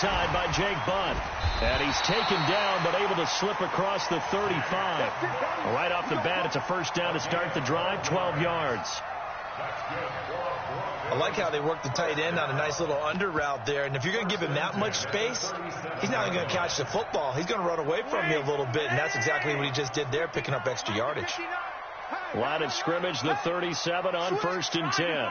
side by Jake Butt. And he's taken down but able to slip across the 35. Right off the bat, it's a first down to start the drive, 12 yards. I like how they work the tight end on a nice little under route there. And if you're going to give him that much space, he's not only going to catch the football, he's going to run away from you a little bit. And that's exactly what he just did there, picking up extra yardage. Line of scrimmage, the 37 on 1st and 10.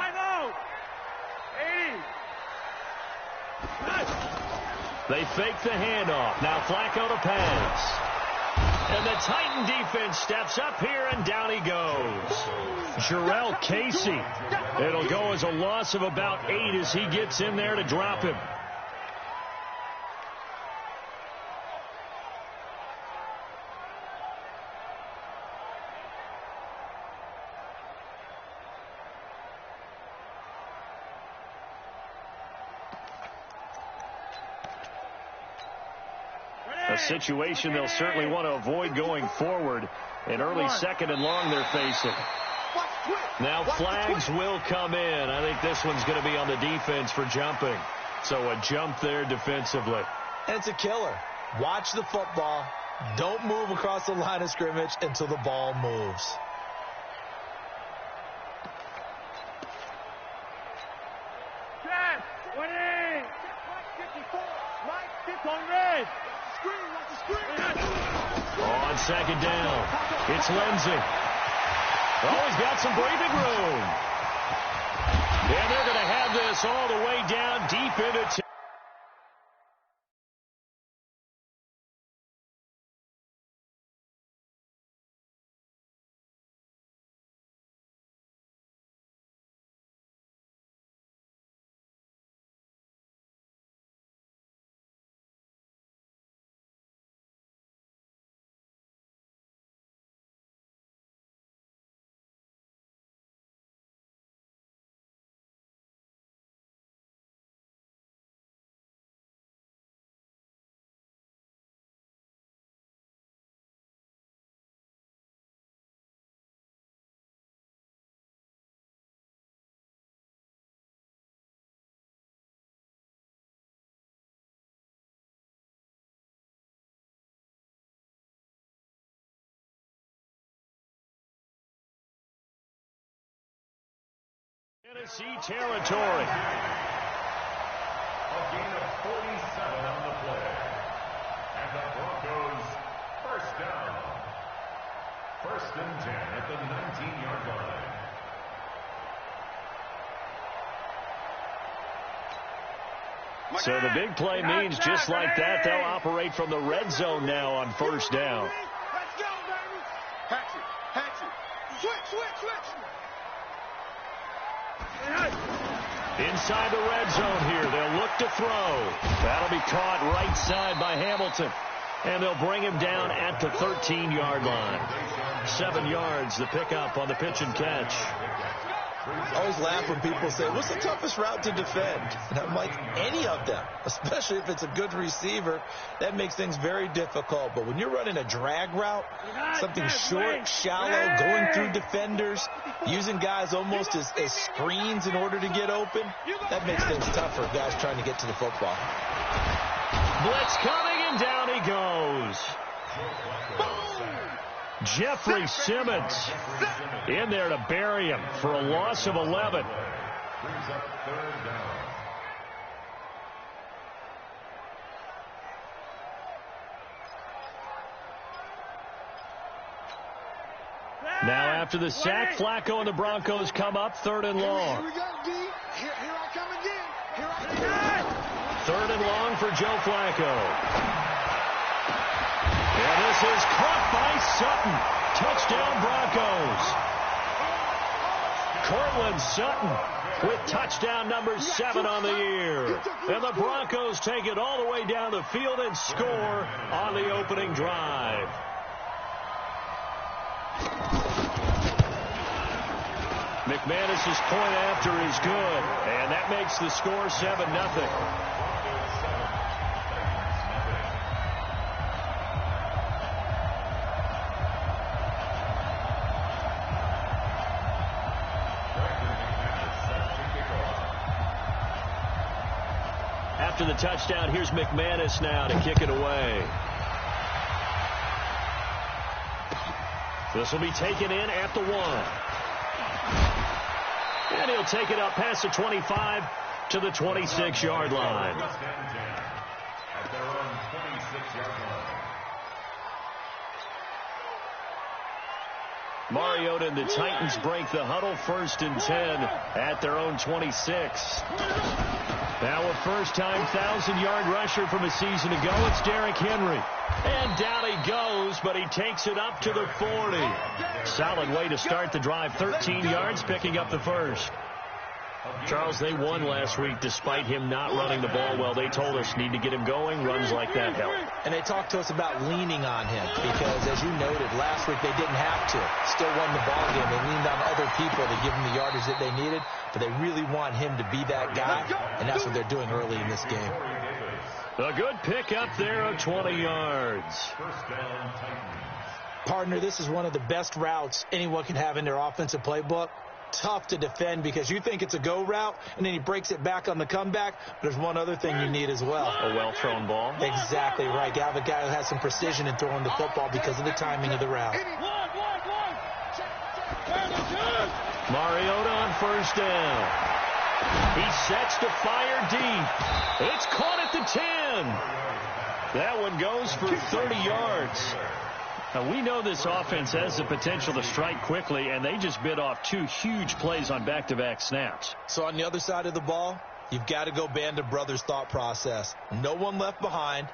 They fake the handoff. Now Flacco to pass. And the Titan defense steps up here, and down he goes. Jarrell Casey. It'll go as a loss of about 8 as he gets in there to drop him. A situation they'll certainly want to avoid going forward. An early 2nd and long they're facing. Now flags will come in. I think this one's going to be on the defense for jumping. So a jump there defensively. And it's a killer. Watch the football. Don't move across the line of scrimmage until the ball moves. On 2nd down, it's Lindsey. Oh, he's got some breathing room. And they're going to have this all the way down deep into Tennessee territory. A gain of 47 on the play. And the Broncos first down. 1st and 10 at the 19-yard line. So the big play means just like that, they'll operate from the red zone now on 1st down. Let's go, baby. Hatch it. Switch. Inside the red zone here, they'll look to throw. That'll be caught right side by Hamilton. And they'll bring him down at the 13-yard line. 7 yards, the pickup on the pitch and catch. I always laugh when people say, what's the toughest route to defend? And I'm like, any of them, especially if it's a good receiver. That makes things very difficult. But when you're running a drag route, something short, shallow, going through defenders, using guys almost as screens in order to get open, that makes things tough for guys trying to get to the football. Blitz coming, and down he goes. Jeffrey Simmons in there to bury him for a loss of 11. Now after the sack, Flacco and the Broncos come up 3rd and long. Here we go, D. Here I come again. 3rd and long for Joe Flacco. And this is caught by Sutton. Touchdown Broncos. Cortland Sutton with touchdown number 7 on the year. And the Broncos take it all the way down the field and score on the opening drive. McManus's point after is good, and that makes the score 7-0. after the touchdown. Here's McManus now to kick it away. This will be taken in at the 1. And he'll take it up past the 25 to the 26-yard line. At their own 26-yard line. Mariota and the Titans break the huddle, 1st and 10 at their own 26. Now a first-time 1,000-yard rusher from a season ago. It's Derrick Henry. And down he goes, but he takes it up to the 40. Solid way to start the drive. 13 yards, picking up the first. Charles, they won last week despite him not running the ball well. They told us need to get him going. Runs like that help. And they talked to us about leaning on him because, as you noted, last week they didn't have to. Still won the ball game. They leaned on other people to give them the yardage that they needed, but they really want him to be that guy, and that's what they're doing early in this game. A good pick up there of 20 yards. First down, Titans. Partner, this is one of the best routes anyone can have in their offensive playbook. Tough to defend because you think it's a go route, and then he breaks it back on the comeback. But there's one other thing you need as well. A well-thrown ball. Exactly right. You have a guy who has some precision in throwing the football because of the timing of the route. Mariota on first down. He sets to fire deep. It's caught at the 10. That one goes for 30 yards. Now, we know this offense has the potential to strike quickly, and they just bit off 2 huge plays on back-to-back snaps. So on the other side of the ball, you've got to go Band of Brothers thought process. No one left behind,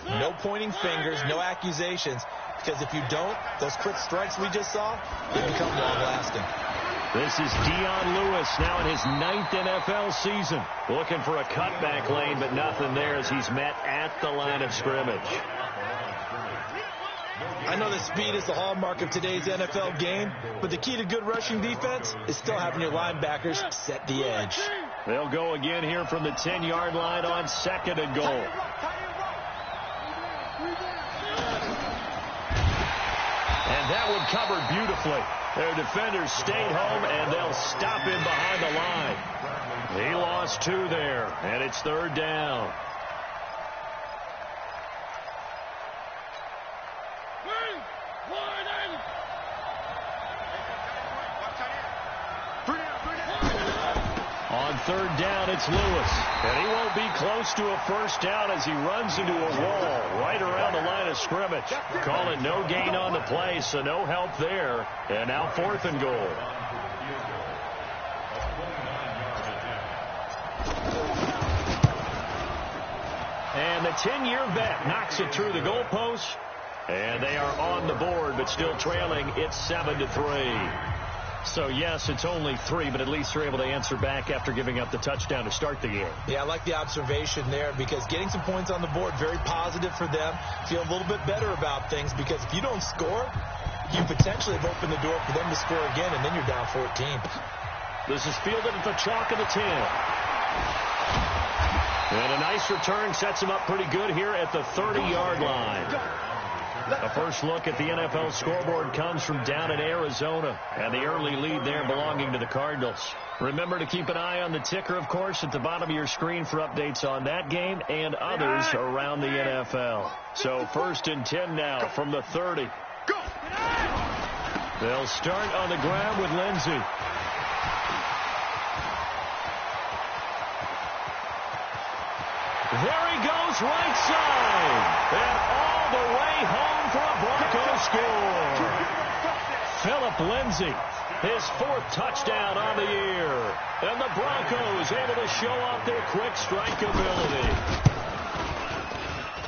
no pointing fingers, no accusations, because if you don't, those quick strikes we just saw, they become long-lasting. This is Dion Lewis now in his 9th NFL season. Looking for a cutback lane, but nothing there as he's met at the line of scrimmage. I know that speed is the hallmark of today's NFL game, but the key to good rushing defense is still having your linebackers set the edge. They'll go again here from the 10-yard line on 2nd and goal. And that one covered beautifully. Their defenders stayed home, and they'll stop him behind the line. He lost 2 there, and it's 3rd down. On 3rd down, it's Lewis. And he won't be close to a first down as he runs into a wall right around the line of scrimmage. Call it no gain on the play, so no help there. And now 4th and goal. And the 10-year vet knocks it through the goalpost. And they are on the board, but still trailing. It's 7-3. So, yes, it's only 3, but at least they're able to answer back after giving up the touchdown to start the game. Yeah, I like the observation there because getting some points on the board, very positive for them. Feel a little bit better about things because if you don't score, you potentially have opened the door for them to score again, and then you're down 14. This is fielded at the chalk of the 10. And a nice return sets him up pretty good here at the 30-yard line. A first look at the NFL scoreboard comes from down in Arizona, and the early lead there belonging to the Cardinals. Remember to keep an eye on the ticker, of course, at the bottom of your screen for updates on that game and others around the NFL. So 1st and 10 now from the 30. They'll start on the ground with Lindsey. There he goes, right side. And all the way home for a Broncos score. Phillip Lindsay, his 4th touchdown on the year. And the Broncos able to show off their quick strike ability.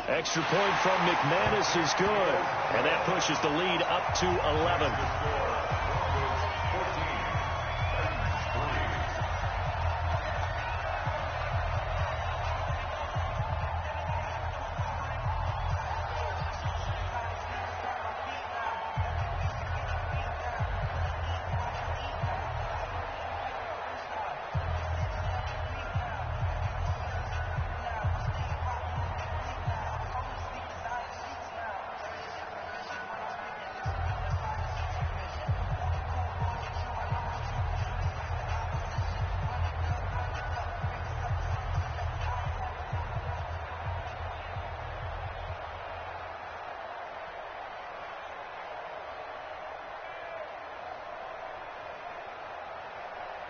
Extra point from McManus is good. And that pushes the lead up to 11.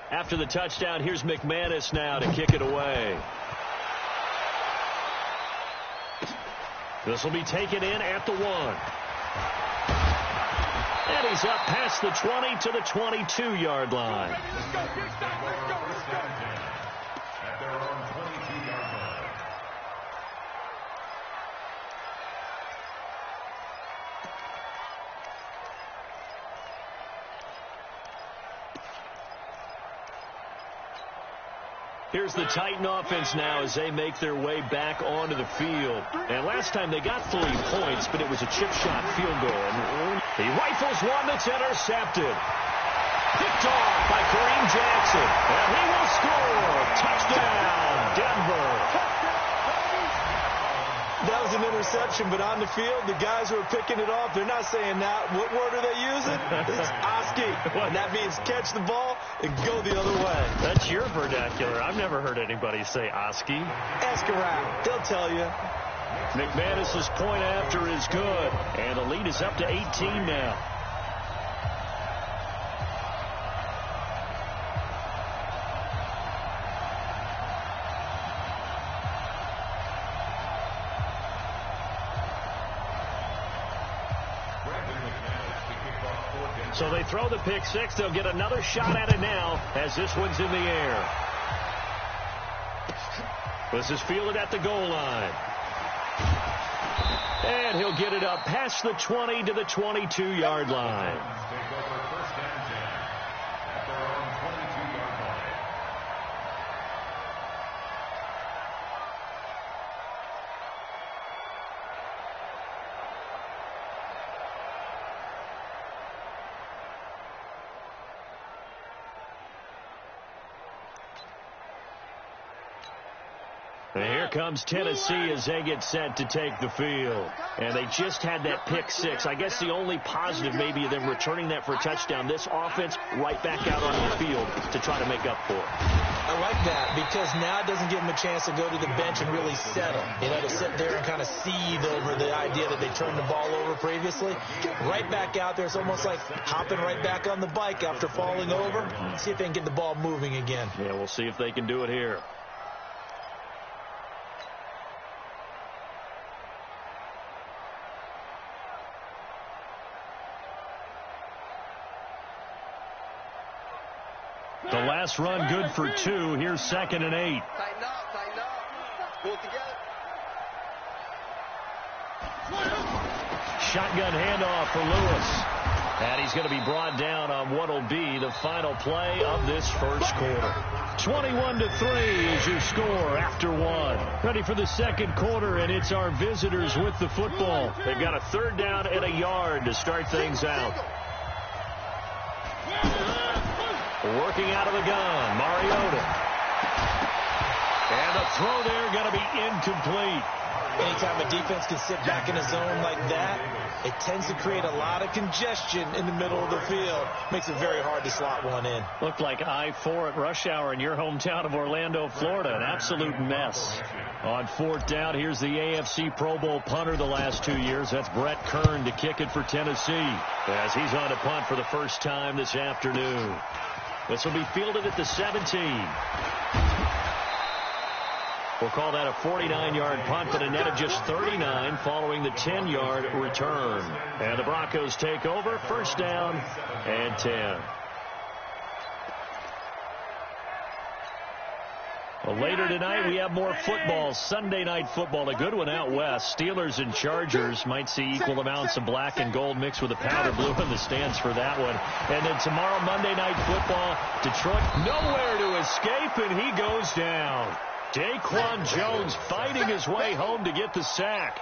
After the touchdown, here's McManus now to kick it away. This will be taken in at the 1. And he's up past the 20 to the 22-yard line. Let's go. At their own 22-yard line. Here's the Titan offense now as they make their way back onto the field. And last time they got 3 points, but it was a chip shot field goal. And he rifles one that's intercepted. Picked off by Kareem Jackson. And he will score. Touchdown, Denver. That was an interception, but on the field, the guys who are picking it off, they're not saying that. What word are they using? It's Oski. And that means catch the ball and go the other way. That's your vernacular. I've never heard anybody say Oski. Ask around. They'll tell you. McManus's point after is good. And the lead is up to 18 now. So they throw the pick six. They'll get another shot at it now as this one's in the air. This is fielded at the goal line. And he'll get it up past the 20 to the 22-yard line. And here comes Tennessee as they get set to take the field. And they just had that pick six. I guess the only positive maybe of them returning that for a touchdown. This offense right back out on the field to try to make up for it. I like that because now it doesn't give them a chance to go to the bench and really settle. You know, to sit there and kind of seethe over the idea that they turned the ball over previously. Right back out there. It's almost like hopping right back on the bike after falling over. See if they can get the ball moving again. Yeah, we'll see if they can do it here. The last run good for 2. Here's 2nd and 8. Tighten up. Pull it together. Shotgun handoff for Lewis. And he's going to be brought down on what will be the final play of this first quarter. 21-3 is your score after 1. Ready for the second quarter, and it's our visitors with the football. They've got a 3rd down and a yard to start things out. Working out of the gun, Mariota. And the throw there going to be incomplete. Anytime a defense can sit back in a zone like that, it tends to create a lot of congestion in the middle of the field. Makes it very hard to slot one in. Looked like I-4 at rush hour in your hometown of Orlando, Florida. An absolute mess. On 4th down, here's the AFC Pro Bowl punter the last 2 years. That's Brett Kern to kick it for Tennessee as he's on to punt for the first time this afternoon. This will be fielded at the 17. We'll call that a 49-yard punt, but a net of just 39 following the 10-yard return. And the Broncos take over, 1st down and 10. Well, later tonight, we have more football. Sunday night football, a good one out west. Steelers and Chargers might see equal amounts of black and gold mixed with a powder blue in the stands for that one. And then tomorrow, Monday night football, Detroit nowhere to escape, and he goes down. Daquan Jones fighting his way home to get the sack.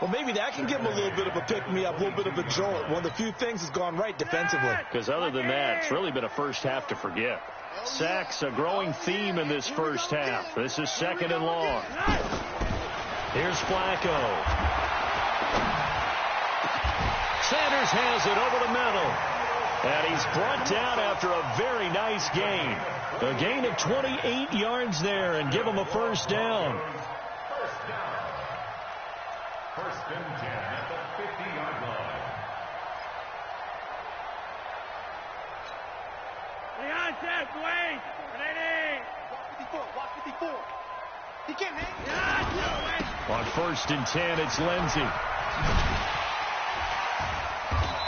Well, maybe that can give him a little bit of a pick-me-up, a little bit of a jolt. One of the few things that's gone right defensively. Because other than that, it's really been a first half to forget. Sacks, a growing theme in this first half. This is 2nd and long. Here's Flacco. Sanders has it over the middle. And he's brought down after a very nice gain. A gain of 28 yards there and give him a 1st down. 1st and 10 at the 50-yard line. He can't hang. On 1st and 10, it's Lindsey.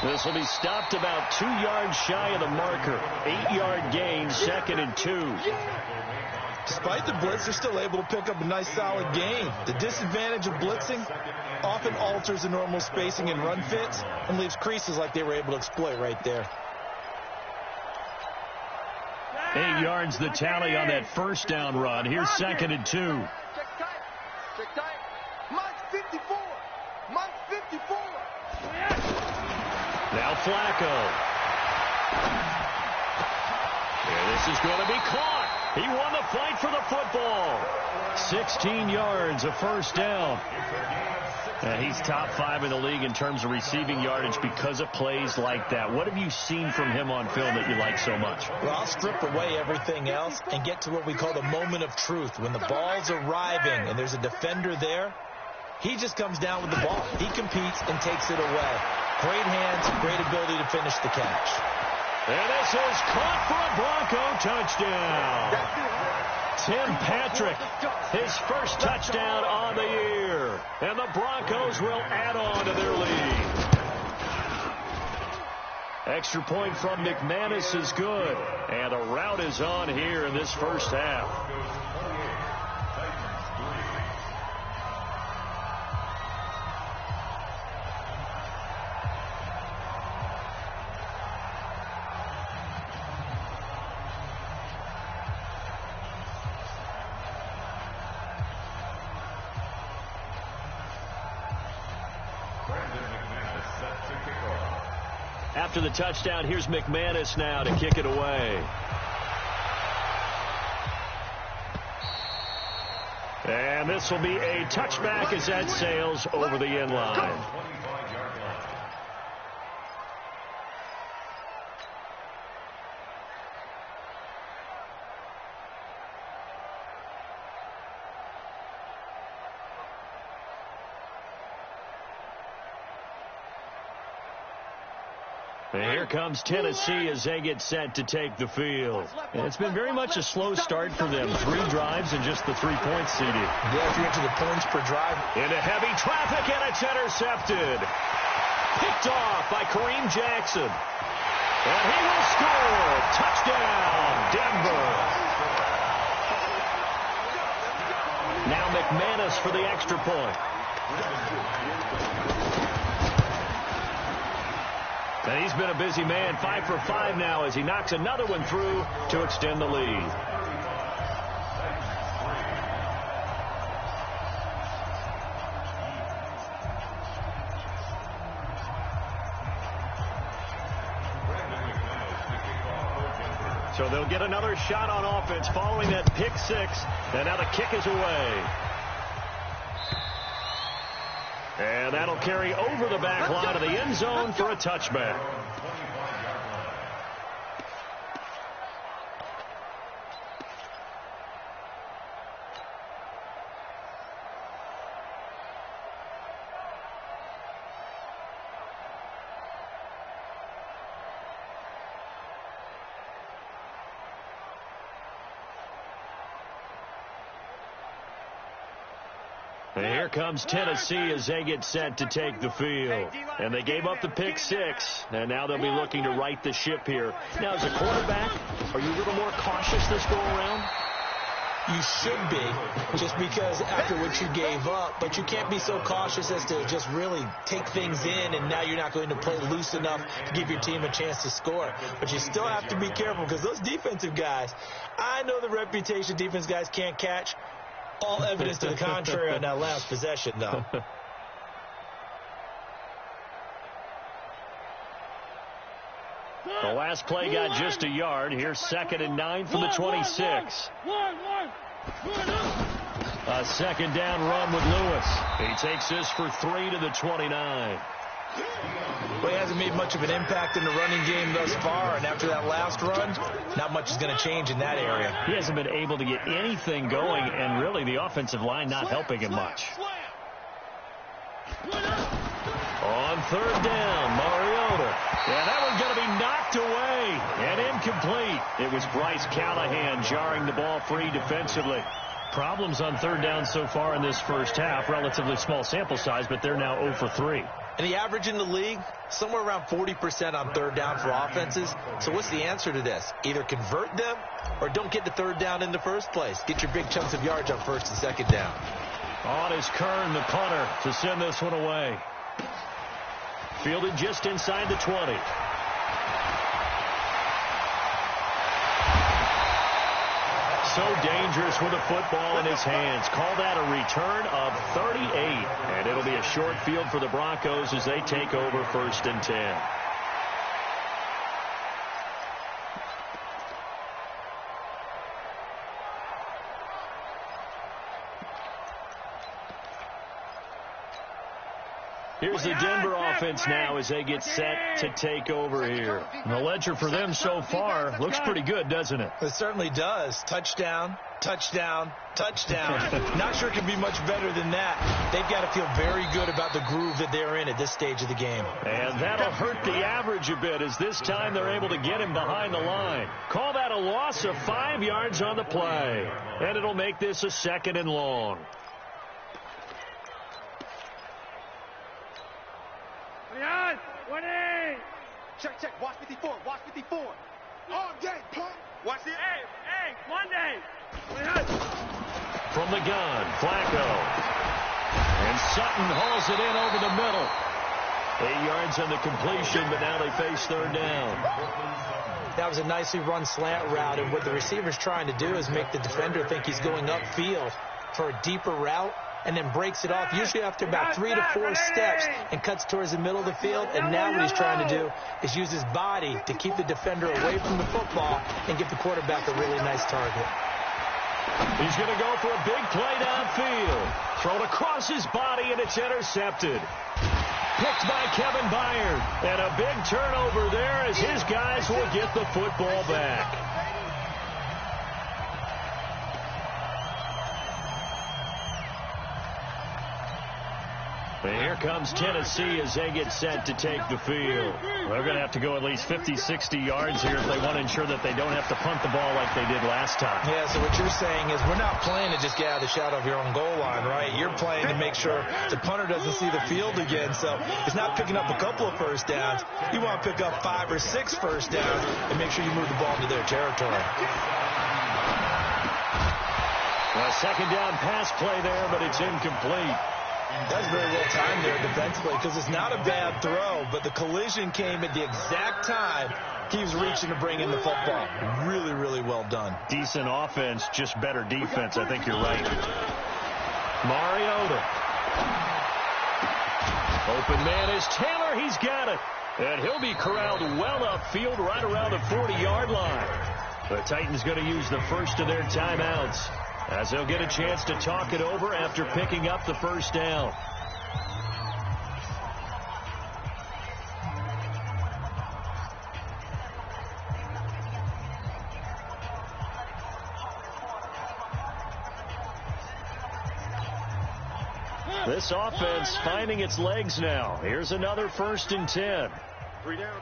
This will be stopped about 2 yards shy of the marker. 8-yard gain, 2nd and 2. Despite the blitz, they're still able to pick up a nice solid gain. The disadvantage of blitzing often alters the normal spacing and run fits and leaves creases like they were able to exploit right there. 8 yards the tally on that 1st down run. Here's 2nd and 2. Check tight. Check tight. Mike 54. Mike 54. Now Flacco. And this is going to be caught. He won the fight for the football. 16 yards, a 1st down. He's top 5 in the league in terms of receiving yardage because of plays like that. What have you seen from him on film that you like so much? Well, I'll strip away everything else and get to what we call the moment of truth. When the ball's arriving and there's a defender there, he just comes down with the ball. He competes and takes it away. Great hands, great ability to finish the catch. And this is caught for a Bronco touchdown. Tim Patrick, his 1st touchdown on the year. And the Broncos will add on to their lead. Extra point from McManus is good. And a rout is on here in this 1st half. After the touchdown, here's McManus now to kick it away. And this will be a touchback as that sails over the end line. Here comes Tennessee as they get set to take the field. And it's been very much a slow start for them. 3 drives and just the 3 points, CD. Yeah, if you're into the points per drive. Into heavy traffic, and it's intercepted. Picked off by Kareem Jackson. And he will score. Touchdown, Denver. Now McManus for the extra point. And he's been a busy man, 5 for 5 now as he knocks another one through to extend the lead. So they'll get another shot on offense following that pick 6, and now the kick is away. And that'll carry over the back line of the end zone for a touchback. Here comes Tennessee as they get set to take the field. And they gave up the pick 6, and now they'll be looking to right the ship here. Now, as a quarterback, are you a little more cautious this go around? You should be, just because after what you gave up, but you can't be so cautious as to just really take things in, and now you're not going to play loose enough to give your team a chance to score. But you still have to be careful because those defensive guys, I know the reputation defense guys can't catch. All evidence to the contrary on that last possession, though. The last play got just a yard. Here's 2nd and 9 from the 26. A 2nd down run with Lewis. He takes this for 3 to the 29. Well, he hasn't made much of an impact in the running game thus far, and after that last run, not much is going to change in that area. He hasn't been able to get anything going, and really the offensive line not helping him much. On 3rd down, Mariota. Yeah, that one's going to be knocked away and incomplete. It was Bryce Callahan jarring the ball free defensively. Problems on third down so far in this first half. Relatively small sample size, but they're now 0 for 3. And the average in the league, somewhere around 40% on third down for offenses. So what's the answer to this? Either convert them or don't get to third down in the first place. Get your big chunks of yards on first and second down. On is Kern, the punter, to send this one away. Fielded just inside the 20. So dangerous with a football in his hands. Call that a return of 38. And it'll be a short field for the Broncos as they take over 1st and 10. Here's the Denver offense now as they get set to take over here. And the ledger for them so far looks pretty good, doesn't it? It certainly does. Touchdown, touchdown, touchdown. Not sure it can be much better than that. They've got to feel very good about the groove that they're in at this stage of the game. And that'll hurt the average a bit as this time they're able to get him behind the line. Call that a loss of 5 yards on the play. And it'll make this a 2nd and long. Check. Watch 54. Watch 54. All day, punk. Watch it. Hey, one day. From the gun, Flacco. And Sutton hauls it in over the middle. 8 yards on the completion, but now they face third down. That was a nicely run slant route, and what the receiver's trying to do is make the defender think he's going upfield for a deeper route, and then breaks it off, usually after about 3 to 4 steps, and cuts towards the middle of the field. And now what he's trying to do is use his body to keep the defender away from the football and give the quarterback a really nice target. He's going to go for a big play downfield. Thrown across his body, and it's intercepted. Picked by Kevin Byard. And a big turnover there as his guys will get the football back. And here comes Tennessee as they get set to take the field. They're going to have to go at least 50, 60 yards here if they want to ensure that they don't have to punt the ball like they did last time. Yeah, so what you're saying is we're not playing to just get out of the shadow of your own goal line, right? You're playing to make sure the punter doesn't see the field again. So it's not picking up a couple of first downs. You want to pick up 5 or 6 first downs and make sure you move the ball into their territory. A second down pass play there, but it's incomplete. That's very well timed there defensively because it's not a bad throw, but the collision came at the exact time he was reaching to bring in the football. Really, really well done. Decent offense, just better defense. I think you're right. Mariota. Open man is Taylor. He's got it. And he'll be corralled well upfield right around the 40-yard line. The Titans going to use the first of their timeouts as they'll get a chance to talk it over after picking up the first down. This offense finding its legs now. Here's another 1st and 10. 3 down.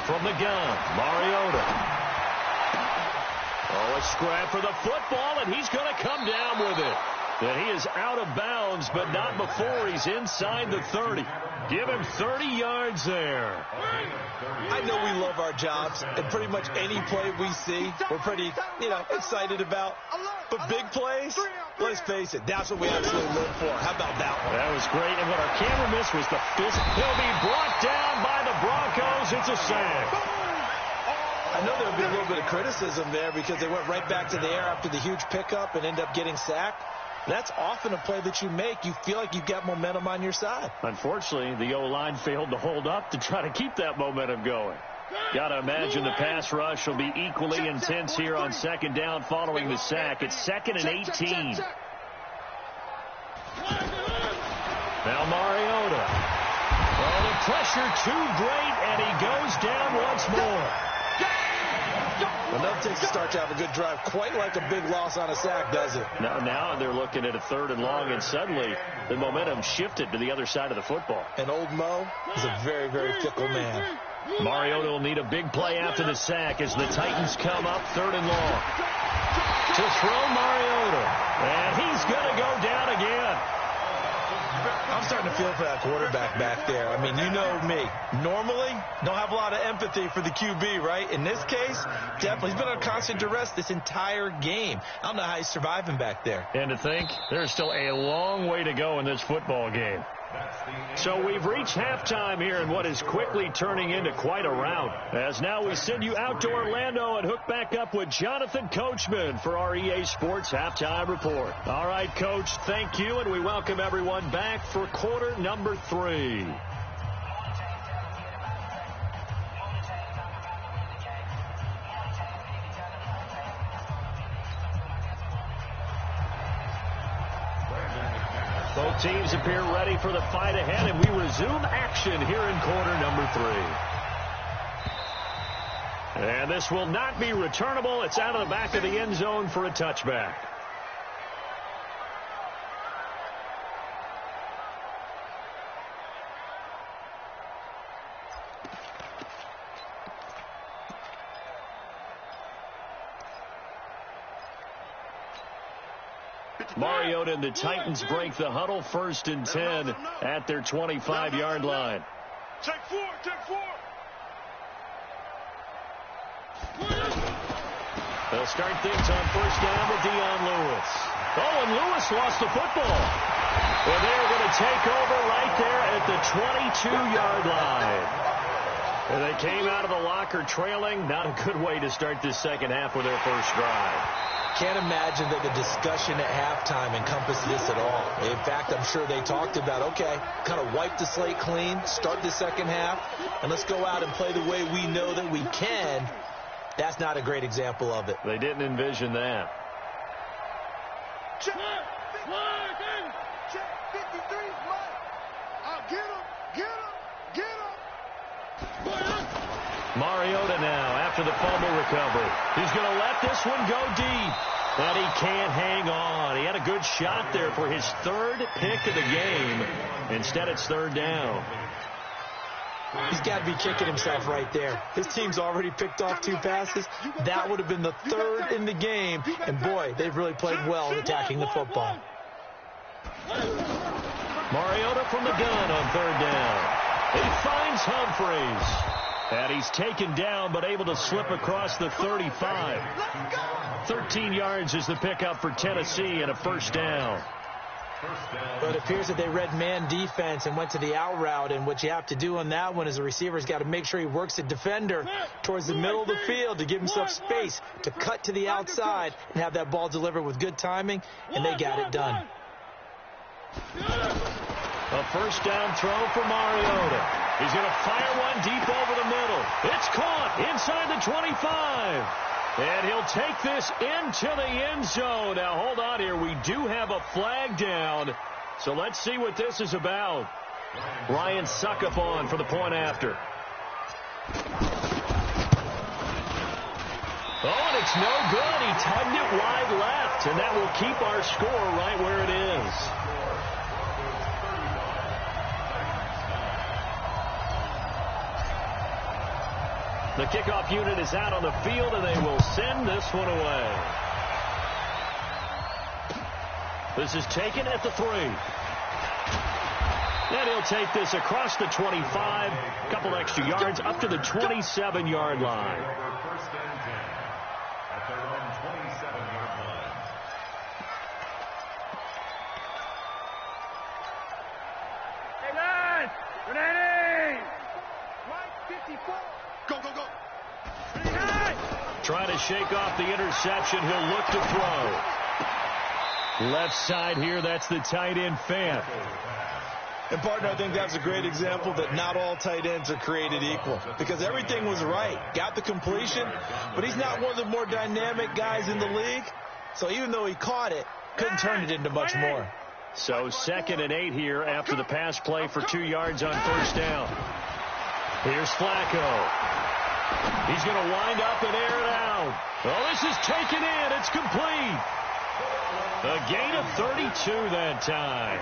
From the gun, Mariota. Oh, a scrap for the football, and he's going to come down with it. And he is out of bounds, but not before he's inside the 30. Give him 30 yards there. I know we love our jobs, and pretty much any play we see, we're pretty, excited about. But big plays, let's face it, that's what we absolutely live for. How about that one? That was great, and what our camera missed was the fist. He'll be brought down by the Broncos. It's a sack. I know there'll be a little bit of criticism there because they went right back to the air after the huge pickup and end up getting sacked. That's often a play that you make. You feel like you've got momentum on your side. Unfortunately, the O-line failed to hold up to try to keep that momentum going. Got to imagine the pass rush will be equally intense here on second down following the sack. It's 2nd and 18. Now Mariota. Oh, the pressure too great, and he goes down once more. Enough takes to start to have a good drive. Quite like a big loss on a sack, does it? Now they're looking at a 3rd and long, and suddenly the momentum shifted to the other side of the football. And old Mo is a very, very fickle man. Mariota will need a big play after the sack as the Titans come up 3rd and long. To throw Mariota, and he's going to go down again. I'm starting to feel for that quarterback back there. I mean, you know me. Normally, don't have a lot of empathy for the QB, right? In this case, definitely. He's been under constant duress this entire game. I don't know how he's surviving back there. And to think, there's still a long way to go in this football game. So we've reached halftime here in what is quickly turning into quite a rout. As now we send you out to Orlando and hook back up with Jonathan Coachman for our EA Sports Halftime Report. All right, Coach, thank you, and we welcome everyone back for quarter number 3. Both teams appear ready for the fight ahead, and we resume action here in quarter number 3. And this will not be returnable. It's out of the back of the end zone for a touchback. Mariota and the Titans break the huddle, 1st and 10 at their 25-yard line. Take 4. They'll start things on 1st down with Dion Lewis. Oh, and Lewis lost the football. Well, they're going to take over right there at the 22-yard line. And they came out of the locker trailing. Not a good way to start this second half with their first drive. Can't imagine that the discussion at halftime encompassed this at all. In fact, I'm sure they talked about, okay, kind of wipe the slate clean, start the second half, and let's go out and play the way we know that we can. That's not a great example of it. They didn't envision that. Check 53, Mike. I'll get him. Mariota now after the fumble recovery. He's going to let this one go deep. But he can't hang on. He had a good shot there for his 3rd pick of the game. Instead, it's 3rd down. He's got to be kicking himself right there. His team's already picked off 2 passes. That would have been the 3rd in the game. And, boy, they've really played well in attacking the football. Mariota from the gun on 3rd down. He finds Humphreys. And he's taken down, but able to slip across the 35. 13 yards is the pickup for Tennessee and a 1st down. But it appears that they read man defense and went to the out route. And what you have to do on that one is a receiver's got to make sure he works the defender towards the middle of the field to give himself space to cut to the outside and have that ball delivered with good timing. And they got it done. A 1st down throw for Mariota. He's going to fire one deep over the middle. It's caught inside the 25. And he'll take this into the end zone. Now, hold on here. We do have a flag down. So let's see what this is about. Ryan Suckup on for the point after. Oh, and it's no good. He tugged it wide left. And that will keep our score right where it is. The kickoff unit is out on the field, and they will send this one away. This is taken at the 3. And he'll take this across the 25, a couple extra yards, up to the 27-yard line. 1st and 10 at their own 27-yard line. Hey, lads! Grenade! Mike 54. Go. Trying to shake off the interception. He'll look to throw. Left side here, that's the tight end, Fant. And, partner, I think that's a great example that not all tight ends are created equal. Because everything was right. Got the completion, but he's not one of the more dynamic guys in the league. So even though he caught it, couldn't turn it into much more. So 2nd and 8 here after the pass play for 2 yards on 1st down. Here's Flacco. He's going to wind up and air it out. Oh, this is taken in. It's complete. A gain of 32 that time.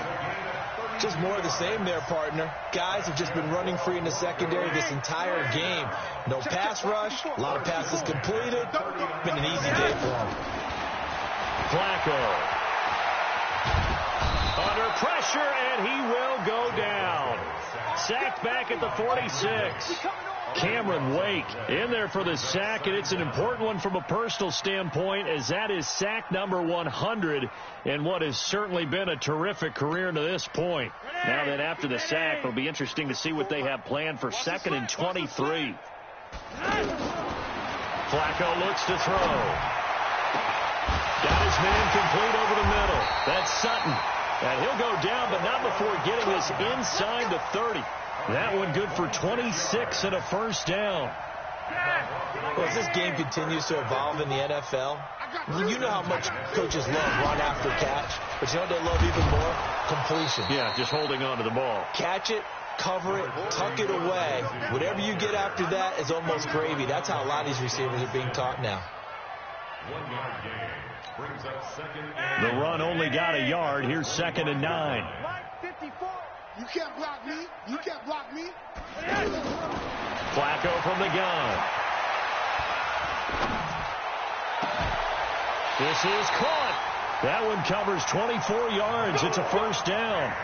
Just more of the same there, partner. Guys have just been running free in the secondary this entire game. No pass rush, a lot of passes completed. Been an easy day for them. Flacco. Under pressure, and he will go down. Sacked back at the 46. Cameron Wake in there for the sack, and it's an important one from a personal standpoint, as that is sack number 100 in what has certainly been a terrific career to this point. Now that after the sack, it'll be interesting to see what they have planned for 2nd and 23. Flacco looks to throw. Got his man complete over the middle. That's Sutton. And he'll go down, but not before getting this inside the 30. That one good for 26 and a first down. Well, as this game continues to evolve in the NFL, you know how much coaches love run after catch, but you know what they love even more? Completion. Yeah, just holding on to the ball. Catch it, cover it, tuck it away. Whatever you get after that is almost gravy. That's how a lot of these receivers are being taught now. 1 yard gain brings up 2nd. The run only got a yard. Here's 2nd and 9. You can't block me. You can't block me. Flacco from the gun. This is caught. That one covers 24 yards. It's a first down.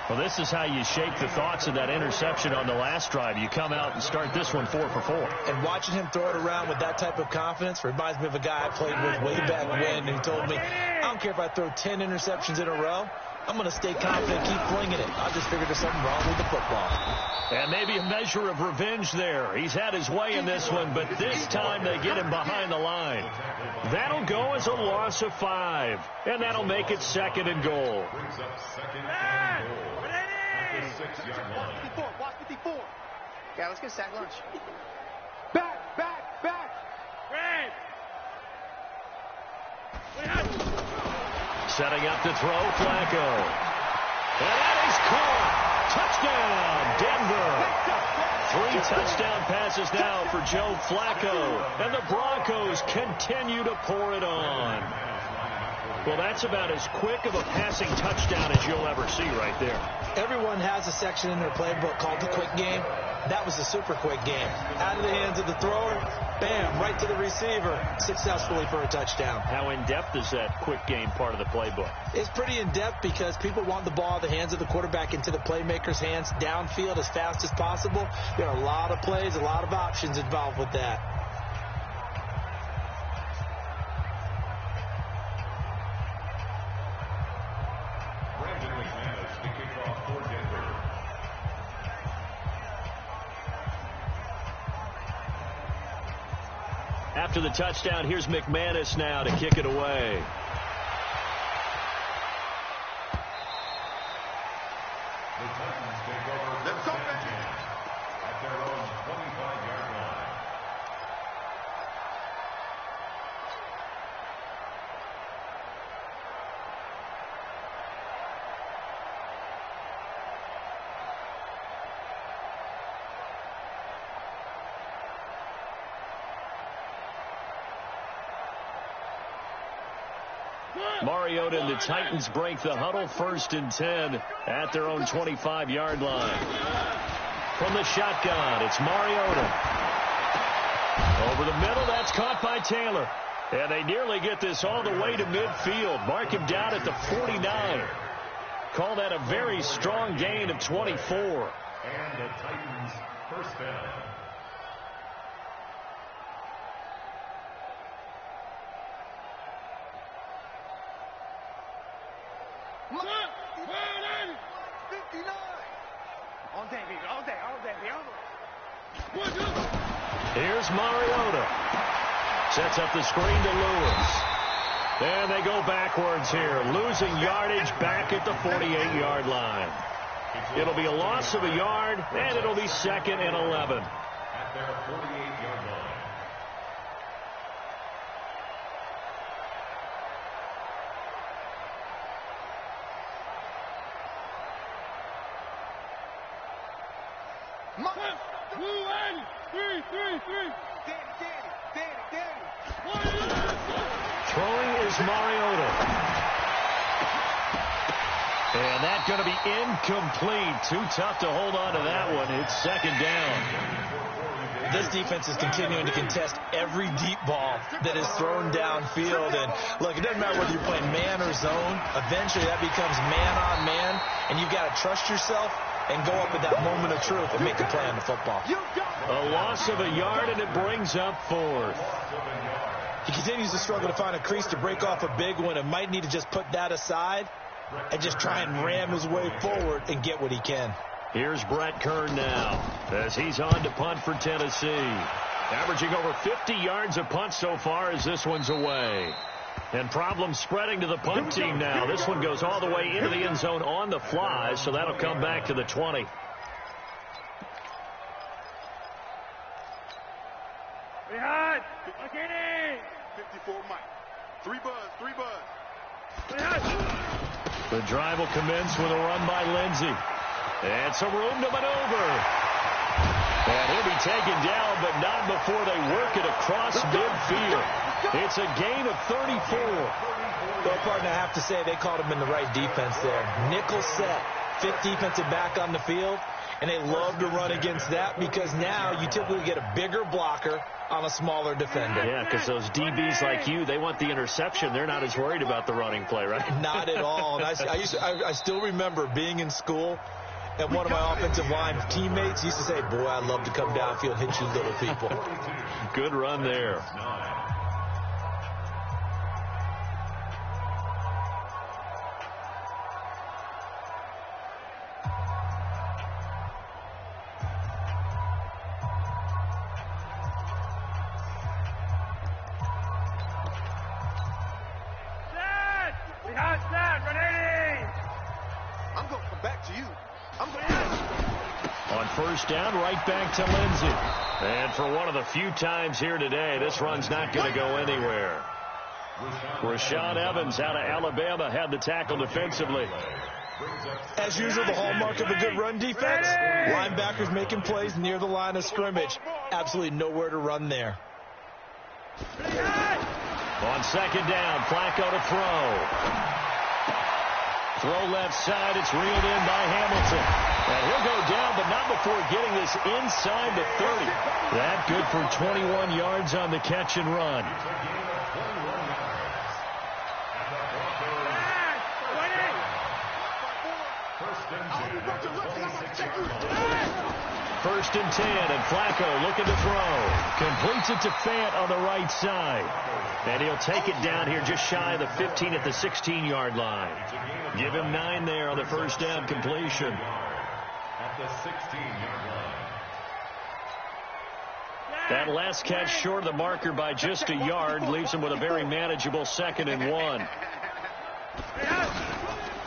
Well, this is how you shake the thoughts of that interception on the last drive. You come out and start this one 4 for 4. And watching him throw it around with that type of confidence reminds me of a guy I played with way back when, and he told me, I don't care if I throw 10 interceptions in a row. I'm going to stay confident, keep flinging it. I just figured there's something wrong with the football. And maybe a measure of revenge there. He's had his way in this one, but this time they get him behind the line. That'll go as a loss of 5, and that'll make it 2nd and goal. Brings up 2nd and goal at the 6-yard line. 54, watch 54. Yeah, let's get sack lunch. Back. Red. Setting up to throw, Flacco. And that is caught. Touchdown, Denver. 3 touchdown passes now for Joe Flacco. And the Broncos continue to pour it on. Well, that's about as quick of a passing touchdown as you'll ever see right there. Everyone has a section in their playbook called the quick game. That was a super quick game. Out of the hands of the thrower, bam, right to the receiver, successfully for a touchdown. How in-depth is that quick game part of the playbook? It's pretty in-depth because people want the ball out of the hands of the quarterback into the playmaker's hands downfield as fast as possible. There are a lot of plays, a lot of options involved with that. After the touchdown, here's McManus now to kick it away. The Titans take over first and 10 at their own 25-yard line. Mariota and the Titans break the huddle, 1st and 10 at their own 25-yard line. From the shotgun, it's Mariota. Over the middle, that's caught by Taylor. And they nearly get this all the way to midfield. Mark him down at the 49. Call that a very strong gain of 24. And the Titans first down. Here's Mariota. Sets up the screen to Lewis. And they go backwards here, losing yardage back at the 48-yard line. It'll be a loss of a yard, and it'll be 2nd and 11. At their 48-yard line. Throwing is Mariota. And that's going to be incomplete. Too tough to hold on to that one. It's second down. This defense is continuing to contest every deep ball that is thrown downfield. And, look, it doesn't matter whether you're playing man or zone. Eventually, that becomes man-on-man. And you've got to trust yourself and go up at that moment of truth and make a play on the football. A loss of a yard, and it brings up fourth. He continues to struggle to find a crease to break off a big one and might need to just put that aside and just try and ram his way forward and get what he can. Here's Brett Kern now as he's on to punt for Tennessee. Averaging over 50 yards a punt so far as this one's away. And problems spreading to the punt team now. This one goes all the way into the end zone on the fly, so that'll come back to the 20. Behind! 54 Mike. 3 buzz. The drive will commence with a run by Lindsey. And some room to maneuver. And he'll be taken down, but not before they work it across midfield. It's a gain of 34. Well, partner, I have to say they called him in the right defense there. Nickel set, fifth defensive back on the field, and they love to run against that because now you typically get a bigger blocker on a smaller defender. Yeah, because those DBs like you, they want the interception. They're not as worried about the running play, right? Not at all. And I still remember being in school, and one of my offensive line teammates used to say, boy, I'd love to come downfield and hit you little people. Good run there. First down, right back to Lindsey. And for one of the few times here today, this run's not going to go anywhere. Rashaan Evans out of Alabama had the tackle defensively. As usual, the hallmark of a good run defense, linebackers making plays near the line of scrimmage. Absolutely nowhere to run there. On second down, Flacco to throw. Throw left side, it's reeled in by Hamilton. And he'll go down, but not before getting this inside the 30. That good for 21 yards on the catch and run. First and 10, and Flacco looking to throw. Completes it to Fant on the right side. And he'll take it down here just shy of the 15 at the 16-yard line. Give him 9 there on the first down completion. At the 16-yard line. That last catch short of the marker by just a yard leaves him with a very manageable 2nd and 1.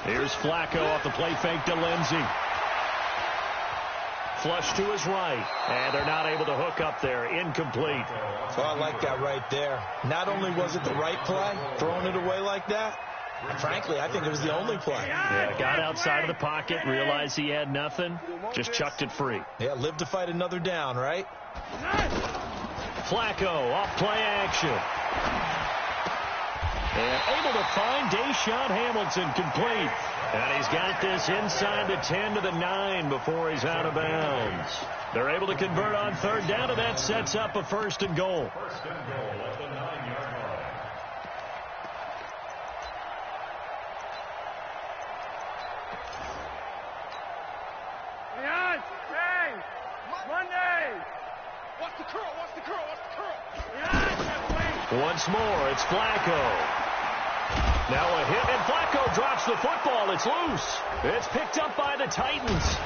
Here's Flacco off the play fake to Lindsey. Flush to his right, and they're not able to hook up there. Incomplete. So I like that right there. Not only was it the right play, throwing it away like that, frankly, I think it was the only play. Yeah, got outside of the pocket, realized he had nothing, just chucked it free. Yeah, live to fight another down, right? Flacco off play action. And able to find Deshaun Hamilton complete. And he's got this inside the 10 to the 9 before he's out of bounds. They're able to convert on third down, and that sets up a 1st and goal. First and goal at the 9-yard line. Hey! Monday! Watch the curl, watch the curl, watch the curl. Once more, it's Flacco. Now a hit, and Flacco drops the football. It's loose. It's picked up by the Titans.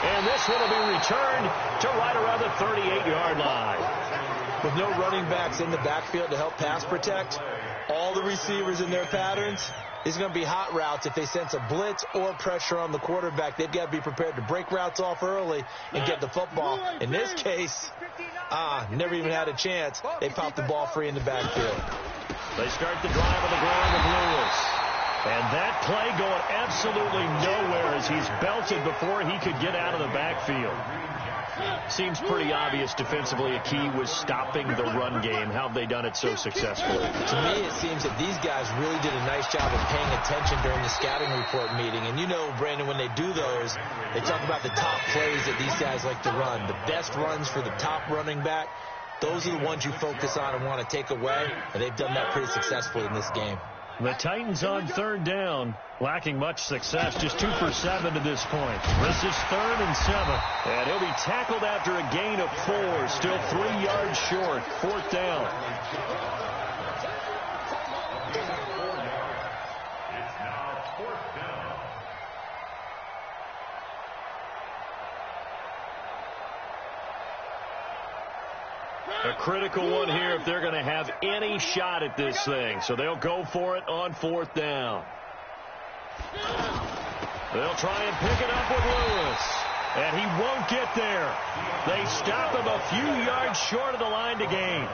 And this one will be returned to right around the 38-yard line. With no running backs in the backfield to help pass protect, all the receivers in their patterns, is going to be hot routes. If they sense a blitz or pressure on the quarterback, they've got to be prepared to break routes off early and get the football. In this case, never even had a chance. They popped the ball free in the backfield. They start the drive on the ground with Lewis. And that play going absolutely nowhere as he's belted before he could get out of the backfield. Seems pretty obvious defensively a key was stopping the run game. How have they done it so successfully? To me, it seems that these guys really did a nice job of paying attention during the scouting report meeting. And you know, Brandon, when they do those, they talk about the top plays that these guys like to run. The best runs for the top running back, those are the ones you focus on and want to take away. And they've done that pretty successfully in this game. The Titans on third down, lacking much success, just 2 for 7 to this point. This is 3rd and 7. And he'll be tackled after a gain of 4, still 3 yards short. 4th down. It's now 4th down. A critical one here if they're going to have any shot at this thing. So they'll go for it on 4th down. They'll try and pick it up with Lewis. And he won't get there. They stop him a few yards short of the line to gain.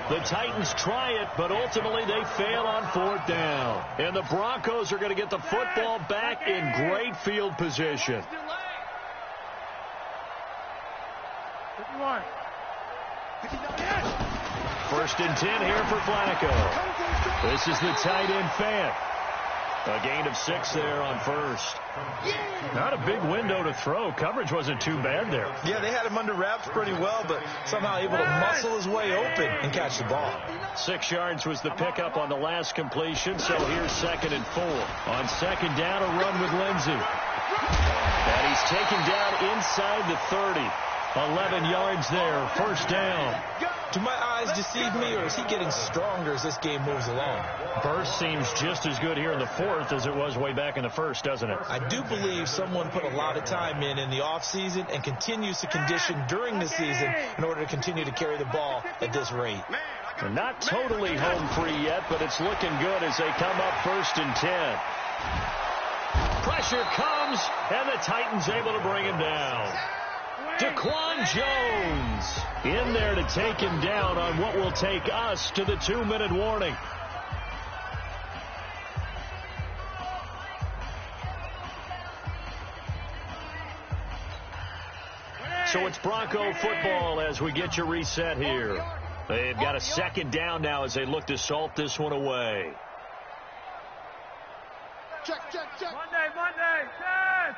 The Titans try it, but ultimately they fail on 4th down. And the Broncos are going to get the football back in great field position. 1st and 10 here for Flacco. This is the tight end Fant. A gain of 6 there on 1st. Not a big window to throw. Coverage wasn't too bad there. Yeah, they had him under wraps pretty well, but somehow able to muscle his way open and catch the ball. 6 yards was the pickup on the last completion, so here's 2nd and 4. On 2nd down, a run with Lindsey. And he's taken down inside the 30. 11 yards there, 1st down. Do my eyes deceive me, or is he getting stronger as this game moves along? Burst seems just as good here in the 4th as it was way back in the 1st, doesn't it? I do believe someone put a lot of time in the offseason and continues to condition during the season in order to continue to carry the ball at this rate. They're not totally home free yet, but it's looking good as they come up 1st and 10. Pressure comes, and the Titans able to bring him down. Daquan Jones in there to take him down on what will take us to the 2-minute warning. So it's Bronco football as we get you reset here. They've got a 2nd down now as they look to salt this one away. Check. Monday, check.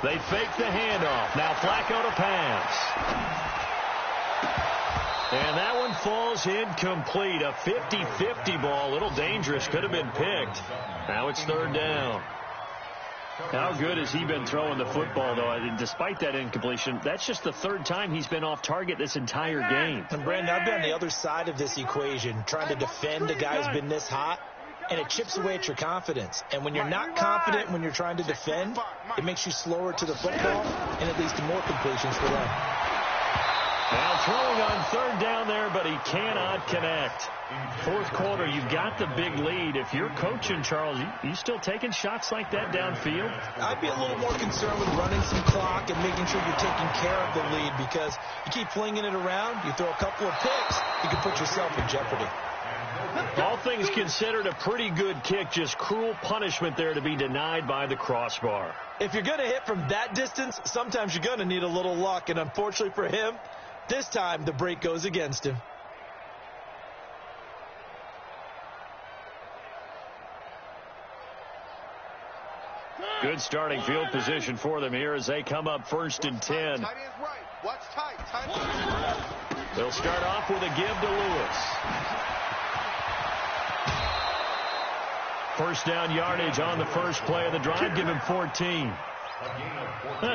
They fake the handoff. Now Flacco to pass. And that one falls incomplete. A 50-50 ball. A little dangerous. Could have been picked. Now it's 3rd down. How good has he been throwing the football, though? And despite that incompletion, that's just the 3rd time he's been off target this entire game. And, Brandon, I've been on the other side of this equation, trying to defend a guy who's been this hot, and it chips away at your confidence. And when you're not confident when you're trying to defend, it makes you slower to the football, and it leads to more completions for them. Now throwing on 3rd down there, but he cannot connect. 4th quarter, you've got the big lead. If you're coaching, Charles, you still taking shots like that downfield? I'd be a little more concerned with running some clock and making sure you're taking care of the lead, because you keep flinging it around, you throw a couple of picks, you can put yourself in jeopardy. All things considered, a pretty good kick, just cruel punishment there to be denied by the crossbar. If you're going to hit from that distance, sometimes you're going to need a little luck, and unfortunately for him, this time the break goes against him. Good starting field position for them here as they come up 1st and 10. They'll start off with a give to Lewis. 1st down yardage on the first play of the drive. Give him 14.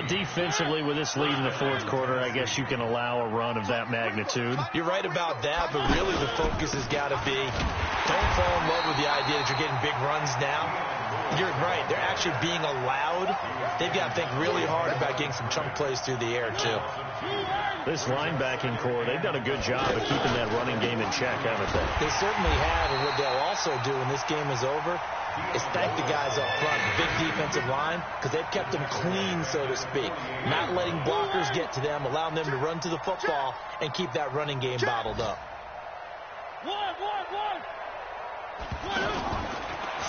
Defensively, with this lead in the 4th quarter, I guess you can allow a run of that magnitude. You're right about that, but really the focus has got to be don't fall in love with the idea that you're getting big runs now. You're right. They're actually being allowed. They've got to think really hard about getting some chunk plays through the air, too. This linebacking core, they've done a good job of keeping that running game in check, haven't they? They certainly have, and what they'll also do when this game is over is thank the guys up front, the big defensive line, because they've kept them clean, so to speak. Not letting blockers get to them, allowing them to run to the football and keep that running game bottled up.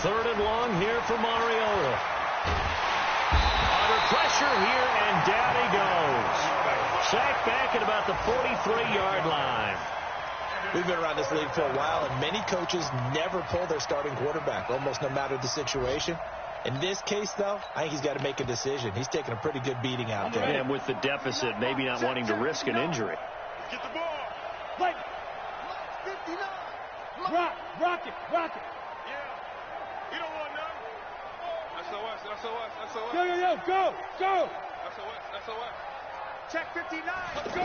Third and long here for Mariota. Under pressure here, and down he goes. Sacked back at about the 43-yard line. We've been around this league for a while, and many coaches never pull their starting quarterback, almost no matter the situation. In this case, though, I think he's got to make a decision. He's taking a pretty good beating out there. And with the deficit, maybe not wanting to risk an injury. Get the ball. Play. 59. Rock it. Yeah. You don't want none. SOS. Yo. Go. SOS. Check 59. Let's go.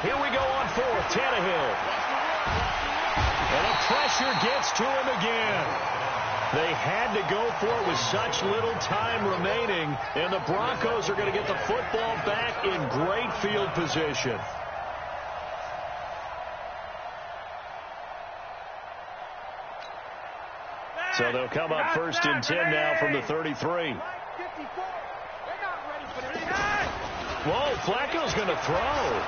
Here we go on fourth. Tannehill. And the pressure gets to him again. They had to go for it with such little time remaining, and the Broncos are going to get the football back in great field position. So they'll come up first and 10 now from the 33. Whoa, Flacco's going to throw.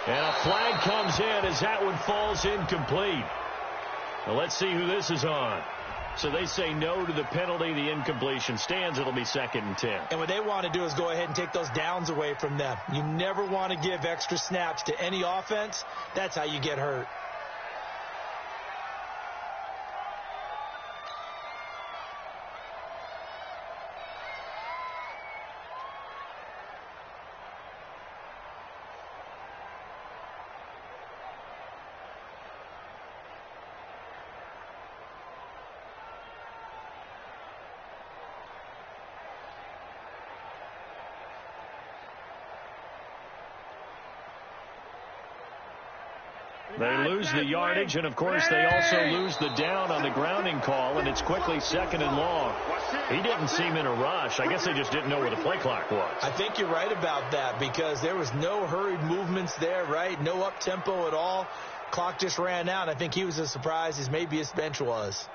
And a flag comes in as that one falls incomplete. Well, let's see who this is on. So they say no to the penalty. The incompletion stands. It'll be 2nd and 10. And what they want to do is go ahead and take those downs away from them. You never want to give extra snaps to any offense. That's how you get hurt. They lose the yardage, and, of course, they also lose the down on the grounding call, and it's quickly 2nd and long. He didn't seem in a rush. I guess they just didn't know where the play clock was. I think you're right about that because there was no hurried movements there, right? No up-tempo at all. Clock just ran out. I think he was as surprised as maybe his bench was.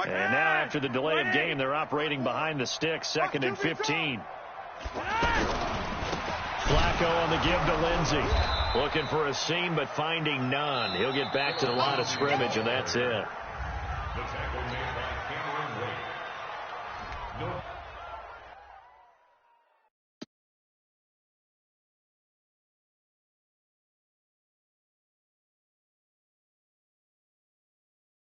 And now after the delay of game, they're operating behind the sticks, 2nd and 15. Flacco on the give to Lindsey. Looking for a seam, but finding none. He'll get back to the line of scrimmage, and that's it. The tackle made by Cameron Wade. No.